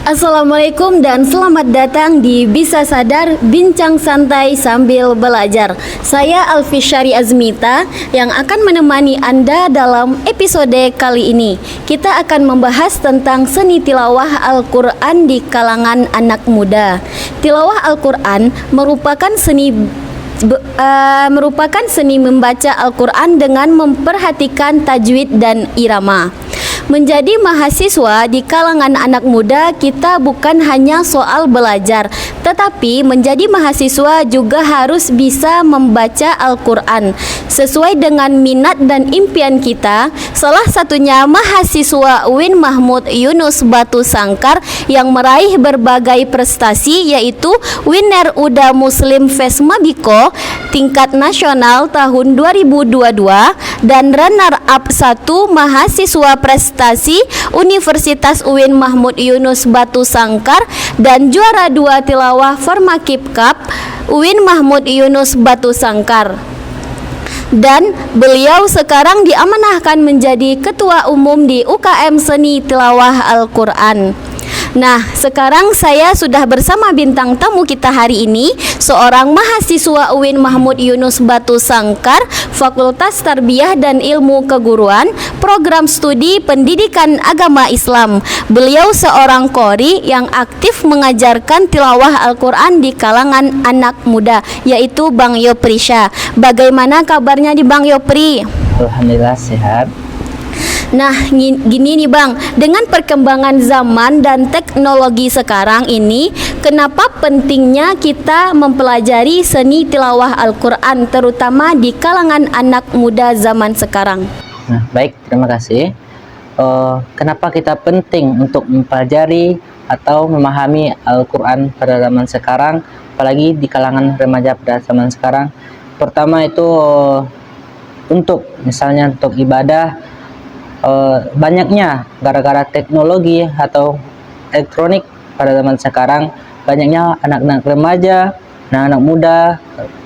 Assalamualaikum dan selamat datang di Bisa Sadar Bincang Santai Sambil Belajar. Saya Alfisyari Azmita yang akan menemani Anda dalam episode kali ini. Kita akan membahas tentang seni tilawah Al-Quran di kalangan anak muda. Tilawah Al-Quran merupakan seni membaca Al-Quran dengan memperhatikan tajwid dan irama. Menjadi mahasiswa di kalangan anak muda, kita bukan hanya soal belajar, tetapi menjadi mahasiswa juga harus bisa membaca Al-Quran sesuai dengan minat dan impian kita. Salah satunya mahasiswa UIN Mahmud Yunus Batu Sangkar yang meraih berbagai prestasi, yaitu winner UDA Muslim Fesmabiko tingkat nasional tahun 2022 dan runner up 1 mahasiswa prestasi Universitas UIN Mahmud Yunus Batu Sangkar dan juara 2 tilawah Formakip Cup UIN Mahmud Yunus Batu Sangkar. Dan beliau sekarang diamanahkan menjadi ketua umum di UKM Seni Tilawah Al-Quran. Nah, sekarang saya sudah bersama bintang tamu kita hari ini, seorang mahasiswa UIN Mahmud Yunus Batu Sangkar, Fakultas Tarbiyah dan Ilmu Keguruan, Program Studi Pendidikan Agama Islam. Beliau seorang qori yang aktif mengajarkan tilawah Al-Quran di kalangan anak muda, yaitu Bang Yoprisha. Bagaimana kabarnya di Bang Yopri? Alhamdulillah sehat. Nah, gini nih Bang, dengan perkembangan zaman dan teknologi sekarang ini, kenapa pentingnya kita mempelajari seni tilawah Al-Quran, terutama di kalangan anak muda zaman sekarang? Nah, baik, terima kasih. Kenapa kita penting untuk mempelajari atau memahami Al-Quran pada zaman sekarang, apalagi di kalangan remaja pada zaman sekarang? Pertama itu untuk ibadah. Banyaknya gara-gara teknologi atau elektronik pada zaman sekarang, banyaknya anak-anak remaja, anak-anak muda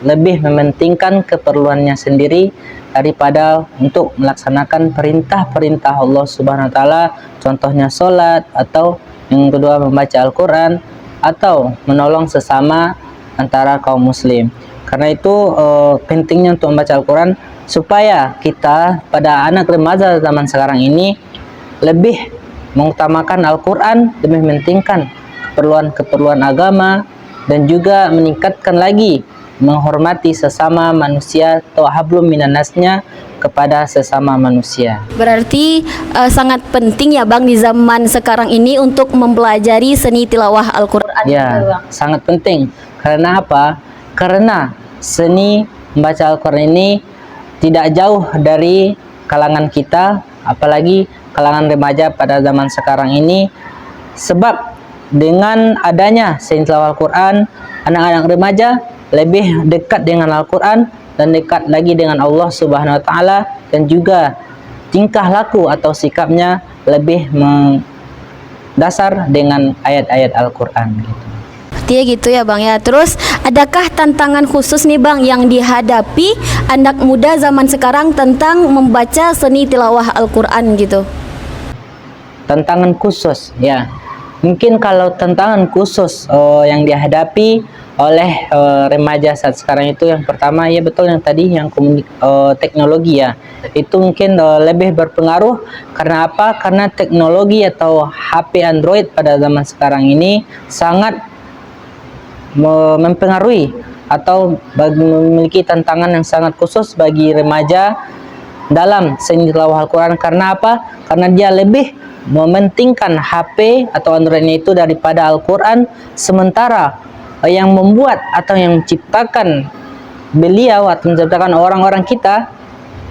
lebih mementingkan keperluannya sendiri daripada untuk melaksanakan perintah-perintah Allah Subhanahu wa taala, contohnya sholat, atau yang kedua membaca Al-Quran, atau menolong sesama antara kaum muslim. Karena itu pentingnya untuk membaca Al-Quran, supaya kita pada anak remaja zaman sekarang ini lebih mengutamakan Al-Quran, lebih mementingkan keperluan agama, dan juga meningkatkan lagi menghormati sesama manusia atau hablum minannasnya kepada sesama manusia. Berarti sangat penting ya Bang di zaman sekarang ini untuk mempelajari seni tilawah Al-Quran. Ya, sangat penting. Karena apa? Karena seni membaca Al-Quran ini tidak jauh dari kalangan kita, apalagi kalangan remaja pada zaman sekarang ini. Sebab dengan adanya seni tilawah Al-Quran, anak-anak remaja lebih dekat dengan Al-Quran dan dekat lagi dengan Allah Subhanahu wa taala, dan juga tingkah laku atau sikapnya lebih mendasar dengan ayat-ayat Al-Quran gitu. Dia gitu ya Bang ya. Terus adakah tantangan khusus nih Bang yang dihadapi anak muda zaman sekarang tentang membaca seni tilawah Al-Quran gitu? Tantangan khusus ya, mungkin kalau tantangan khusus yang dihadapi oleh remaja saat sekarang itu, yang pertama ya betul yang tadi yang teknologi ya, itu mungkin lebih berpengaruh. Karena apa? Karena teknologi atau HP Android pada zaman sekarang ini sangat mempengaruhi atau memiliki tantangan yang sangat khusus bagi remaja dalam seni tilawah Al-Quran. Karena apa? Karena dia lebih mementingkan HP atau Androidnya itu daripada Al-Quran, sementara yang membuat atau yang menciptakan beliau atau menciptakan orang-orang kita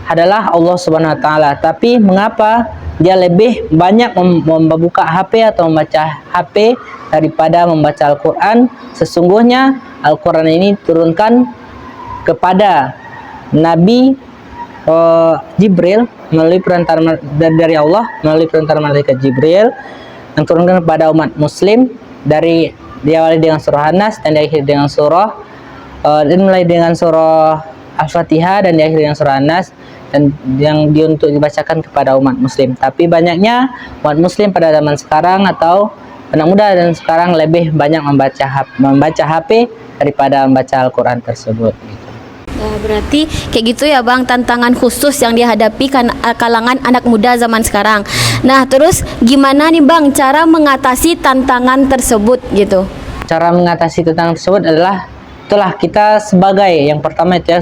adalah Allah Subhanahu wa taala. Tapi mengapa dia lebih banyak membuka HP atau membaca HP daripada membaca Al-Quran? Sesungguhnya Al-Quran ini turunkan kepada Nabi Jibril melalui perantara dari Allah, melalui perantara malaikat Jibril, yang turunkan kepada umat muslim, dari diawali dengan surah An-Nas dan diakhiri dengan mulai dengan surah Al-Fatihah dan diakhiri dengan surah An-Nas, dan yang untuk dibacakan kepada umat muslim. Tapi banyaknya umat muslim pada zaman sekarang atau anak muda dan sekarang lebih banyak membaca HP daripada membaca Al-Quran tersebut. Nah, berarti kayak gitu ya Bang, tantangan khusus yang dihadapi kalangan anak muda zaman sekarang. Nah, terus gimana nih Bang cara mengatasi tantangan tersebut gitu? Cara mengatasi tantangan tersebut adalah itulah kita sebagai yang pertama itu ya,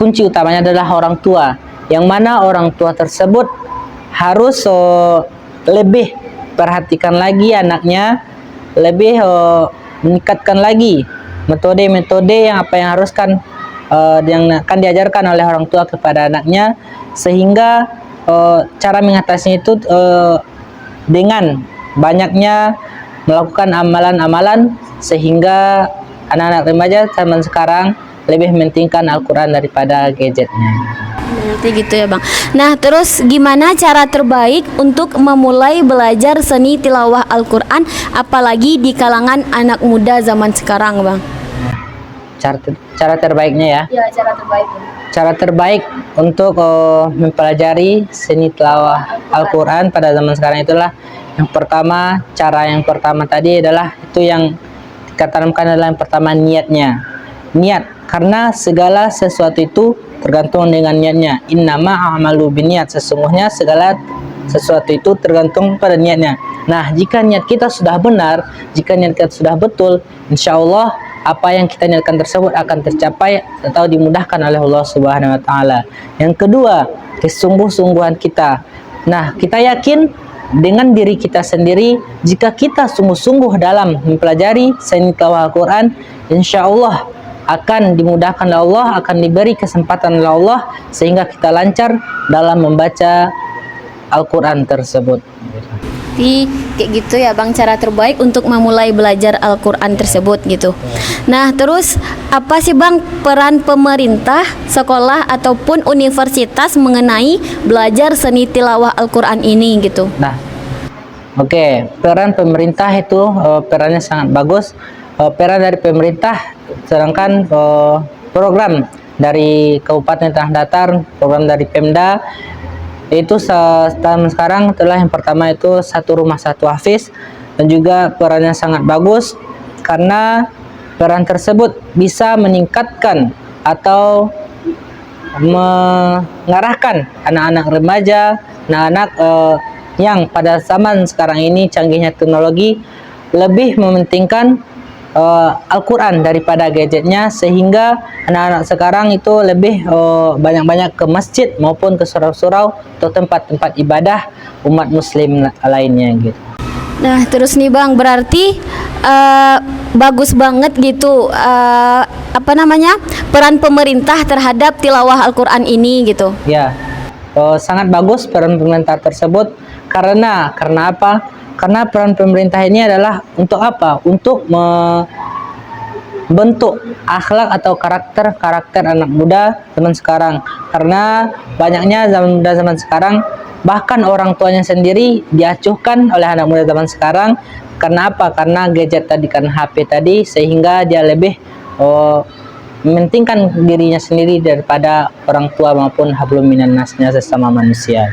kunci utamanya adalah orang tua, yang mana orang tua tersebut harus lebih perhatikan lagi anaknya, lebih meningkatkan lagi metode-metode yang haruskan yang akan diajarkan oleh orang tua kepada anaknya, sehingga cara mengatasinya itu dengan banyaknya melakukan amalan-amalan, sehingga anak-anak remaja zaman sekarang lebih mementingkan Al-Quran daripada gadgetnya. Berarti gitu ya Bang. Nah, terus gimana cara terbaik untuk memulai belajar seni tilawah Al-Quran, apalagi di kalangan anak muda zaman sekarang Bang? Cara terbaiknya ya? Ya, cara terbaik. Cara terbaik untuk mempelajari seni tilawah Al-Quran pada zaman sekarang itulah yang pertama, cara yang pertama tadi adalah itu yang ditanamkan adalah yang pertama niatnya. Niat, karena segala sesuatu itu tergantung dengan niatnya. Innama a'malu binniat, sesungguhnya segala sesuatu itu tergantung pada niatnya. Nah, jika niat kita sudah benar, jika niat kita sudah betul, insya Allah apa yang kita niatkan tersebut akan tercapai atau dimudahkan oleh Allah Subhanahu wa taala. Yang kedua, kesungguh-sungguhan kita. Nah, kita yakin dengan diri kita sendiri, jika kita sungguh-sungguh dalam mempelajari seni tilawah Al-Quran, insya Allah akan dimudahkan oleh Allah, akan diberi kesempatan oleh Allah, sehingga kita lancar dalam membaca Al-Quran tersebut. Jadi kayak gitu ya Bang, cara terbaik untuk memulai belajar Al-Quran tersebut gitu. Nah, terus apa sih Bang peran pemerintah, sekolah ataupun universitas mengenai belajar seni tilawah Al-Quran ini gitu? Nah, oke, peran pemerintah itu perannya sangat bagus. Peran dari pemerintah, sedangkan program dari Kabupaten Tanah Datar, program dari Pemda itu sekarang telah yang pertama itu satu rumah satu hafiz, dan juga perannya sangat bagus karena peran tersebut bisa meningkatkan atau mengarahkan anak-anak remaja, anak-anak yang pada zaman sekarang ini canggihnya teknologi lebih mementingkan Al-Quran daripada gadgetnya, sehingga anak-anak sekarang itu lebih banyak-banyak ke masjid maupun ke surau-surau atau tempat-tempat ibadah umat muslim lainnya gitu. Nah, terus nih Bang, berarti bagus banget gitu peran pemerintah terhadap tilawah Al-Quran ini gitu. Ya, sangat bagus peran pemerintah tersebut karena apa? Karena peran pemerintah ini adalah untuk apa? Untuk membentuk akhlak atau karakter anak muda zaman sekarang. Karena banyaknya zaman muda zaman sekarang, bahkan orang tuanya sendiri diacuhkan oleh anak muda zaman sekarang. Karena apa? Karena gadget tadi, karena HP tadi, sehingga dia lebih mementingkan dirinya sendiri daripada orang tua maupun hablum minan nasnya sesama manusia.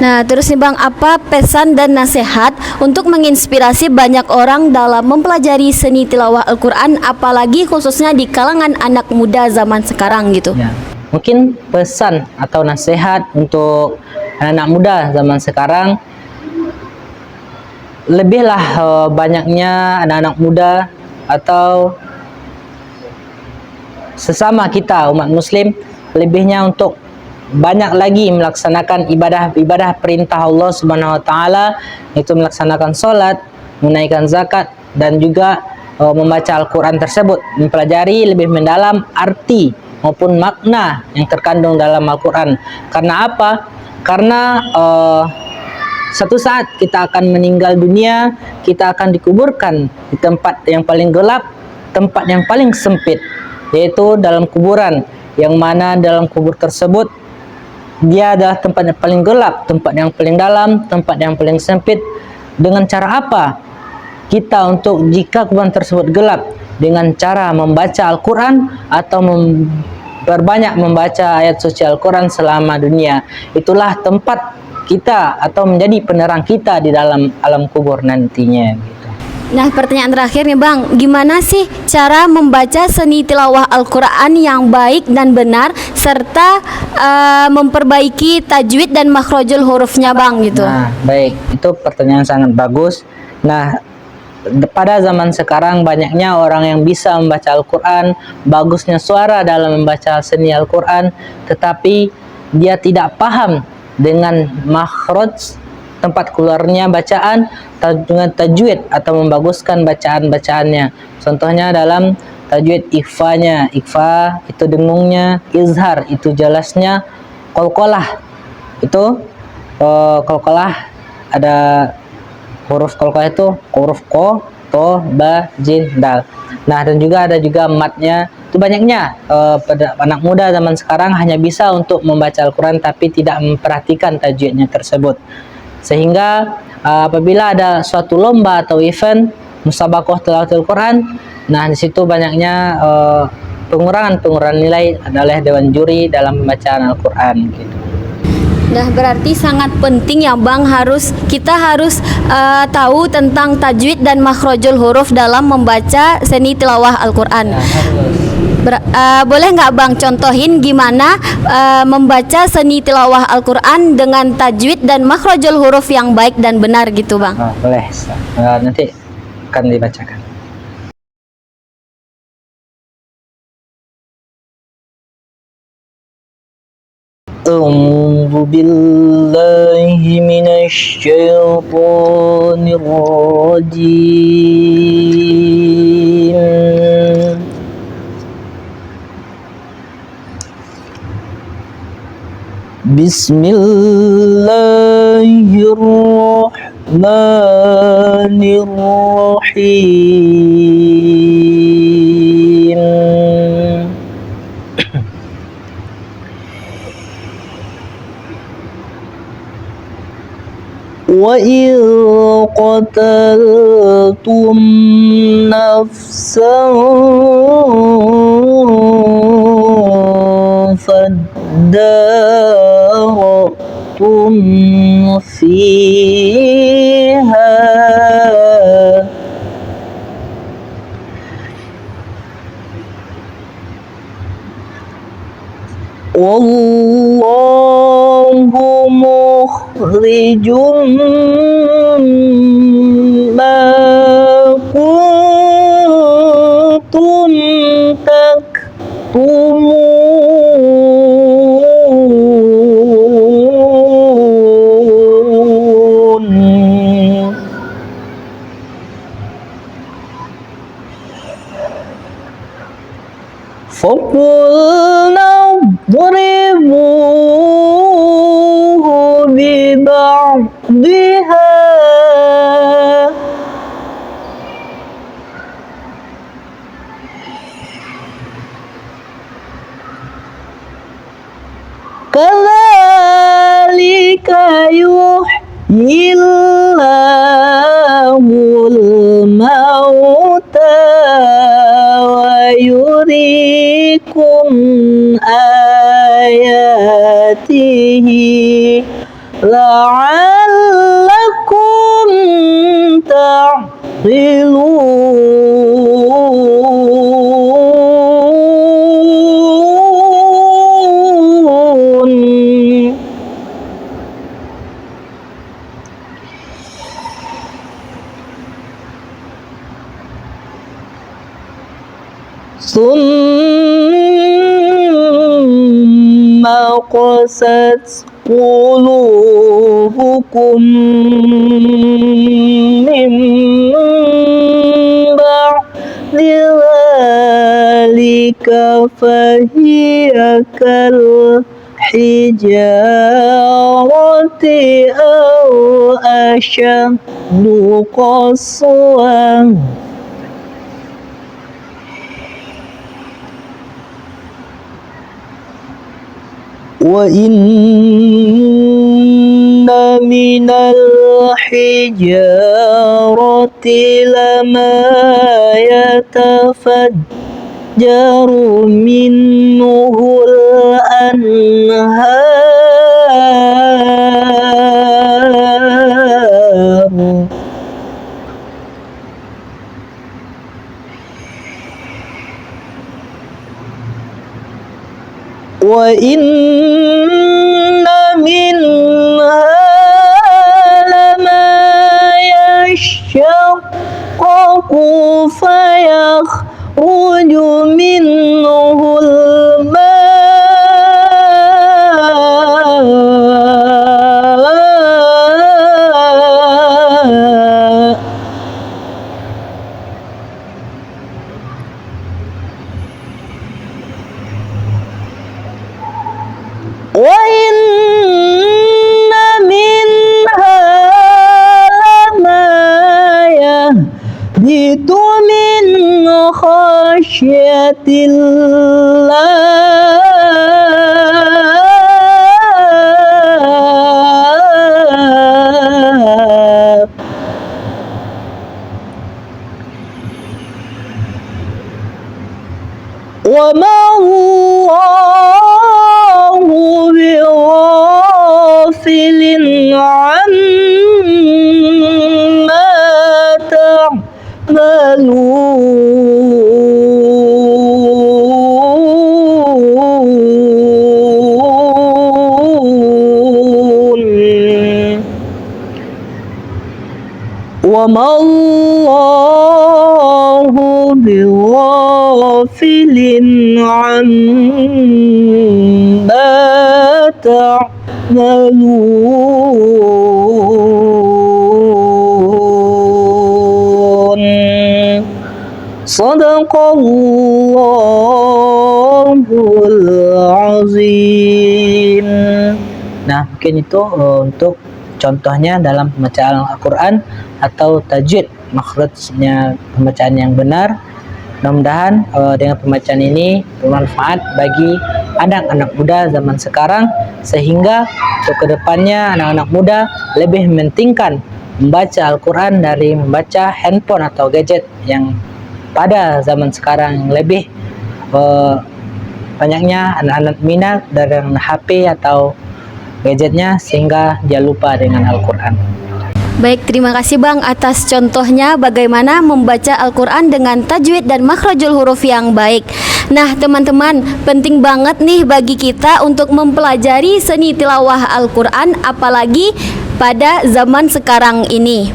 Nah, terus nih Bang, apa pesan dan nasihat untuk menginspirasi banyak orang dalam mempelajari seni tilawah Al-Quran, apalagi khususnya di kalangan anak muda zaman sekarang gitu? Ya, mungkin pesan atau nasihat untuk anak-anak muda zaman sekarang, lebihlah banyaknya anak-anak muda atau sesama kita umat muslim, lebihnya untuk banyak lagi melaksanakan ibadah perintah Allah Subhanahu wa taala, itu melaksanakan salat, menunaikan zakat, dan juga membaca Al-Quran tersebut, mempelajari lebih mendalam arti maupun makna yang terkandung dalam Al-Quran. Karena apa? Karena satu saat kita akan meninggal dunia, kita akan dikuburkan di tempat yang paling gelap, tempat yang paling sempit, yaitu dalam kuburan, yang mana dalam kubur tersebut dia adalah tempat yang paling gelap, tempat yang paling dalam, tempat yang paling sempit. Dengan cara apa kita untuk jika kuburan tersebut gelap? Dengan cara membaca Al-Quran atau berbanyak membaca ayat suci Al-Quran selama dunia. Itulah tempat kita atau menjadi penerang kita di dalam alam kubur nantinya gitu. Nah, pertanyaan terakhir nih Bang, gimana sih cara membaca seni tilawah Al-Quran yang baik dan benar serta memperbaiki tajwid dan makhrajul hurufnya Bang gitu? Nah, baik, itu pertanyaan sangat bagus. Nah, pada zaman sekarang banyaknya orang yang bisa membaca Al-Quran, bagusnya suara dalam membaca seni Al-Quran, tetapi dia tidak paham dengan makhraj, tempat keluarnya bacaan, dengan tajwid atau membaguskan bacaan-bacaannya. Contohnya dalam tajwid ikhfanya, ikhfa itu dengungnya, izhar itu jelasnya, qalqalah itu qalqalah ada huruf qalqalah itu huruf ko, to, ba, jim, dal. Nah, dan juga ada juga matnya. Itu banyaknya pada anak muda zaman sekarang hanya bisa untuk membaca Al-Quran tapi tidak memperhatikan tajwidnya tersebut. Sehingga apabila ada suatu lomba atau event musabaqah tilawatil Quran, nah di situ banyaknya pengurangan nilai oleh dewan juri dalam pembacaan Al-Quran gitu. Nah, berarti sangat penting ya Bang, kita harus tahu tentang tajwid dan makhrajul huruf dalam membaca seni tilawah Al-Quran. Boleh nggak Bang contohin gimana membaca seni tilawah Al-Quran dengan tajwid dan makhrajul huruf yang baik dan benar gitu Bang? Boleh, nanti akan dibacakan. A'udzu billahi minasy syaithanir rajim. Bismillahirrahmanirrahim. Wa idh qataltum nafsan فادارأتم فيها والله مخرج ما كنتم تكتمون فقلنا اضربوه ببعضها كذلك يحيي الله الموتى ويريكم آياته لعلكم تعقلون. ثم قست قلوبكم من بعد ذلك فهي كالحجارة أو أشد قسوة وإن من الحجارة لما يتفجر منه الأنهار Wa inna minha lama yashaqqaqu fayakhruju minhul wa inna minha lama yahbitu min khasyatillah wa ma Allahu bighafilin amma ta'malun wa ma Allahu bighafilin amma ta'malun. Sadaqallahul azim. Nah, mungkin itu untuk contohnya dalam pembacaan Al-Quran atau tajwid, makhrajnya pembacaan yang benar. Mudah-mudahan dengan pembacaan ini bermanfaat bagi anak-anak muda zaman sekarang, sehingga untuk kedepannya anak-anak muda lebih mementingkan membaca Al-Quran dari membaca handphone atau gadget yang pada zaman sekarang lebih banyaknya anak-anak minat dari HP atau gadgetnya, sehingga dia lupa dengan Al-Quran. Baik, terima kasih Bang atas contohnya bagaimana membaca Al-Quran dengan tajwid dan makhrajul huruf yang baik. Nah teman-teman, penting banget nih bagi kita untuk mempelajari seni tilawah Al-Quran, apalagi pada zaman sekarang ini.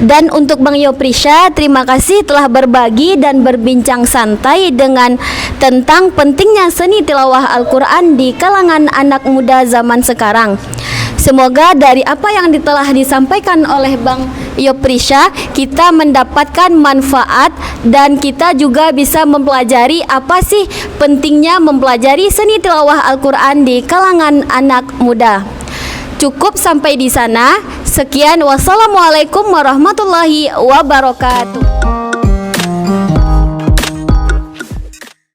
Dan untuk Bang Yoprisha, terima kasih telah berbagi dan berbincang santai dengan tentang pentingnya seni tilawah Al-Quran di kalangan anak muda zaman sekarang. Semoga dari apa yang telah disampaikan oleh Bang Yoprisha, kita mendapatkan manfaat dan kita juga bisa mempelajari apa sih pentingnya mempelajari seni tilawah Al-Quran di kalangan anak muda. Cukup sampai di sana. Sekian, wassalamualaikum warahmatullahi wabarakatuh.